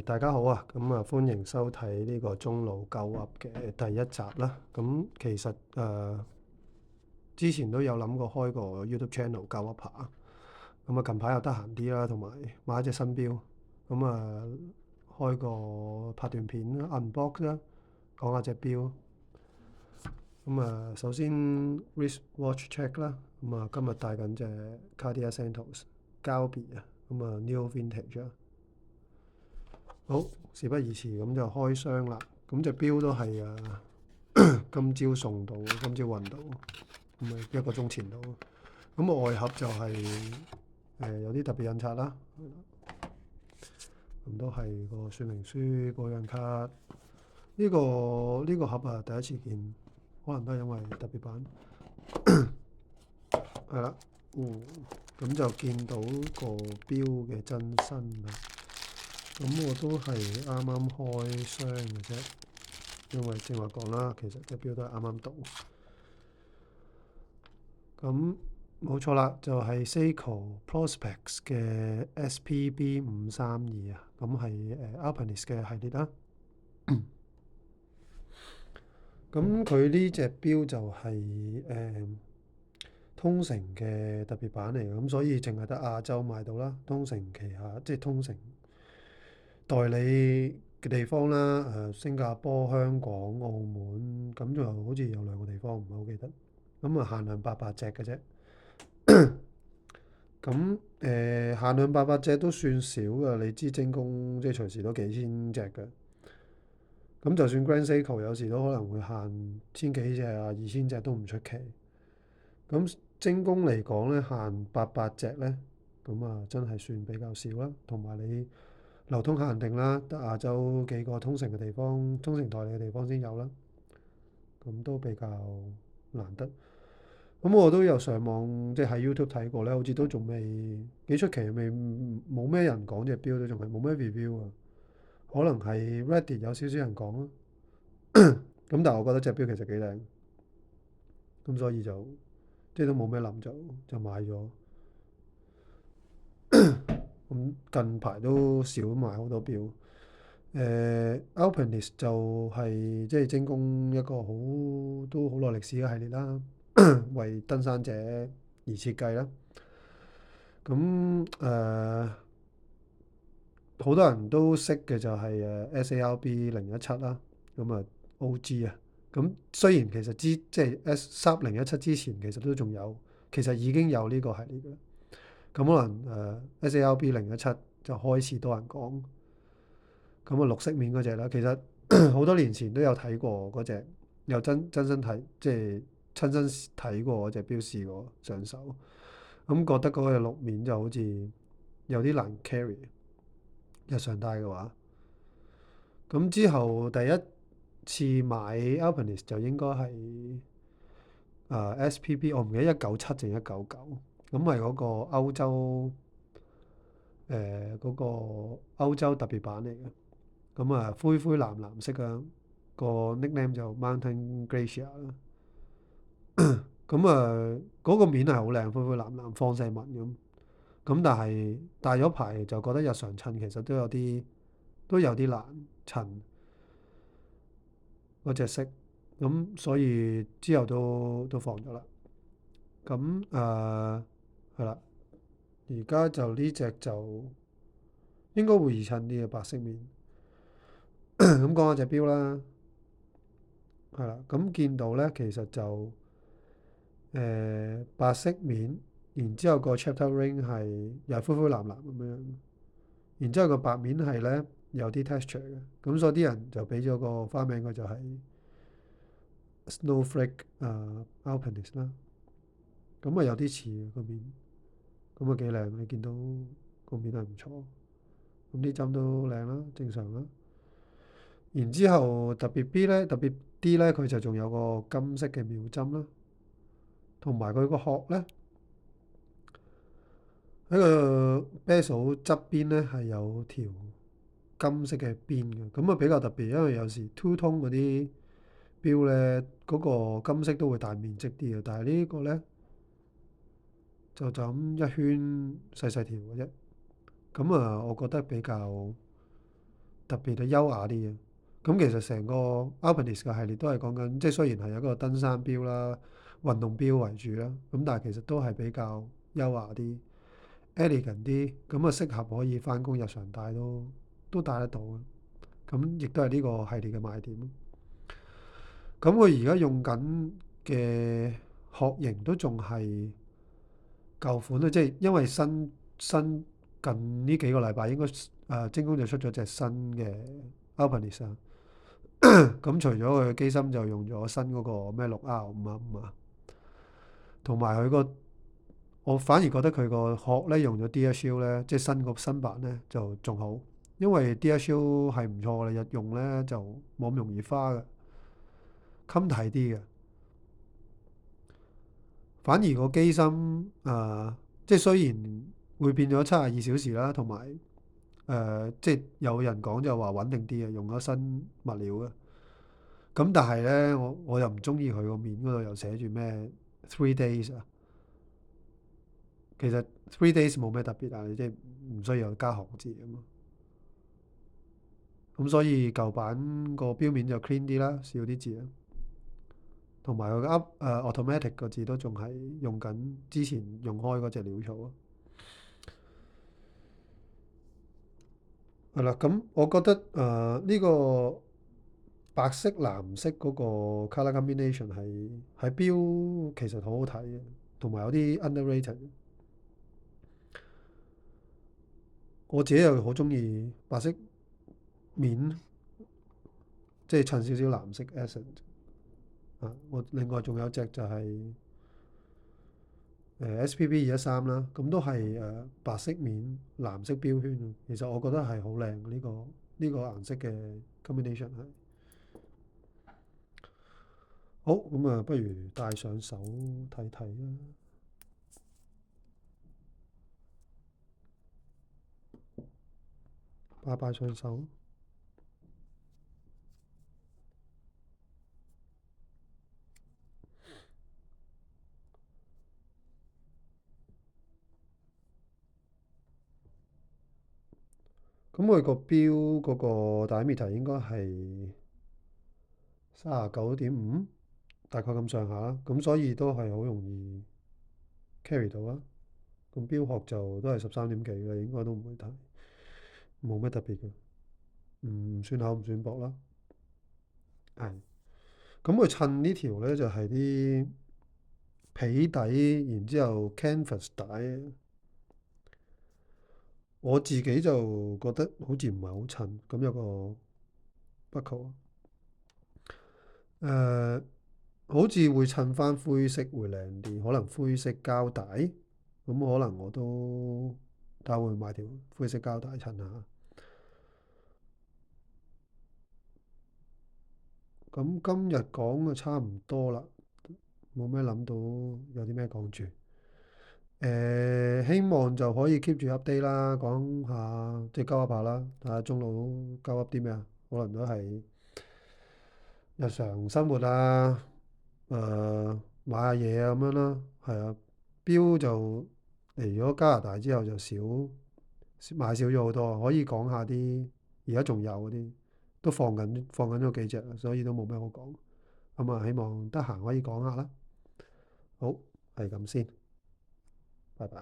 大家好啊！歡迎收睇呢個中路鳩噏嘅第一集啦。其實之前都有諗過開個 YouTube channel 鳩噏下。近排又得閒啲啦，同埋買一隻新錶。開個拍段片 unbox 啦，講下隻錶。首先 wristwatch check 啦。今日戴緊隻 Cartier Santos 膠別啊。Neo Vintage 啊。好，事不宜遲，咁就開箱啦。隻錶都係今朝送到，今朝運到，一個鐘前到。外盒就係、有啲特別印刷啦，咁都係個說明書、保養卡。呢個盒啊，第一次見，可能都係因為特別版。係啦，咁就見到個錶嘅真身啦。我都係啱啱開箱嘅啫，因為正話講啦，其實隻錶都係啱啱到。咁冇錯啦，就係 Seiko Prospex 嘅 SPB 532啊，咁係Alpinist 嘅系列啦。咁佢呢隻錶就係通誠嘅特別版嚟嘅，咁所以淨係得亞洲買到啦。通誠旗下即係通誠代理嘅地方啦，新加坡、香港、澳門，咁就好似有兩個地方，唔係好記得。限量800隻嘅啫。限量800隻都算少噶，你知精工即係隨時都幾千隻嘅。就算 Grand Seiko 有時都可能會限千幾隻啊、2000隻都唔出奇。精工嚟講咧，限800隻咧，真係算比較少啦。同埋你流通限定啦，得亞洲幾個通誠嘅地方、通誠代理嘅地方先有啦。都比較難得。我都有上網，即係喺 YouTube 睇過咧，好似都仲未幾出奇，冇咩人講隻錶，都仲係冇咩 review 啊。可能係 Reddit 有少少人講咯。但係我覺得隻錶其實幾靚，所以就即係都冇咩諗就買咗。近排都少買好多錶。Alpinist 就係即係精工一個都好耐歷史嘅系列啦，為登山者而設計啦。好多人都識嘅就係SARB 017啦，OG 啊。雖然其實即係 SARB 017之前其實都仲有，其實已經有呢個系列嘅。可能SARB 017就開始多人講。綠色面嗰隻啦，其實好多年前都有睇過嗰隻，有真身睇，即係親身睇過嗰隻錶，試過上手。覺得嗰個綠面就好似有啲難 carry，日常戴嘅話。之後第一次買 Alpinist 就應該係SPB，我唔記得197定199。係嗰個歐洲嗰個歐洲特別版嚟嘅。灰灰藍藍色啊，個 nickname 就 Mountain Glacier 啦。嗰個面係好靚，灰灰藍藍放射紋咁。但係戴咗排就覺得日常襯其實都有啲難襯嗰隻色。所以之後都放咗啦。係啦，而家就呢隻就應該會易襯啲嘅白色面。講下隻錶啦。係啦，見到咧，其實就白色面，然之後個 chapter ring 係又係灰灰藍藍咁樣，然之後個白面係咧有啲 texture 嘅。所以啲人就俾咗個花名佢就係 Snowflake Alpinist 啦。有啲似個面，幾靚，你見到個面係唔錯。啲針都靚啦，正常啦。然之後特別 B 咧，特別啲咧，佢就仲有個金色嘅秒針啦，同埋佢個殼咧喺個 bezel 側邊咧係有條金色嘅邊嘅。比較特別，因為有時 two tone 嗰啲錶咧嗰個金色都會大面積啲嘅，但係呢個咧就咁一圈細細條嘅啫。我覺得比較特別嘅優雅啲嘅。咁其實成個 Alpinist 嘅系列都係講緊，即係雖然係一個登山錶啦、運動錶為主啦，咁但係其實都係比較優雅啲、elegant 啲，咁啊適合可以翻工日常戴都戴得到嘅。咁亦都係呢個系列嘅賣點。咁佢而家用緊嘅殼型都仲係舊款啦，即係因為新近呢幾個禮拜應該精工就出咗隻新嘅 Alpinist 啊。咁除咗佢嘅機芯就用咗新嗰個咩6R555啊，同埋佢個我反而覺得佢個殼咧用咗 DHL 咧，即係新版咧就仲好，因為 DHL 係唔錯嘅，日用咧就冇咁容易花嘅，襟睇啲嘅。反而個機芯即係雖然會變咗72小時啦，同埋即係有人講就話穩定啲嘅，用咗新物料嘅。咁但係咧，我又唔中意佢個面嗰度又寫住咩 3 days 啊。其實 3 days 冇咩特別啊，你即係唔需要加行字啊嘛。咁所以舊版個標面就 clean 啲啦，少啲字啦。同埋佢個 automatic 個字都仲係用緊之前用開嗰隻潦草啊。係啦，咁我覺得呢個白色藍色嗰個 color combination 係標其實好好睇嘅，同埋有啲 underrated。我自己又好中意白色面，即係襯少少藍色 accent 啊。我另外仲有隻就係SPB213啦，咁都係白色面藍色標圈。其實我覺得係好靚呢個顏色嘅 combination 係好。咁啊，不如戴上手睇睇啦，擺上手。咁佢個標嗰個 diameter 應該係39.5，大概咁上下啦。咁所以都係好容易 carry 到啦。咁標殼就都係13點幾嘅，應該都唔會太冇咩特別嘅，唔算厚唔算薄啦。係。咁佢襯呢條咧就係啲皮底，然之後 canvas 帶。我自己就覺得好似唔係好襯，咁有個 buckle。誒，好似會襯翻灰色會靚啲，可能灰色膠帶，咁可能我都睇下會買條灰色膠帶襯下。咁今日講嘅差唔多啦，冇咩諗到有啲咩講住。希望就可以 keep 住 update 啦，講下即係交 up 下啦，睇下中佬交 up 啲咩啊？可能都係日常生活啊，買下嘢啊咁樣啦，係啊。錶就嚟咗加拿大之後就買少咗好多，可以講下啲而家仲有嗰啲都放緊咗幾隻，所以都冇咩好講。咁啊，希望得閒可以講下啦。好，係咁先，拜拜。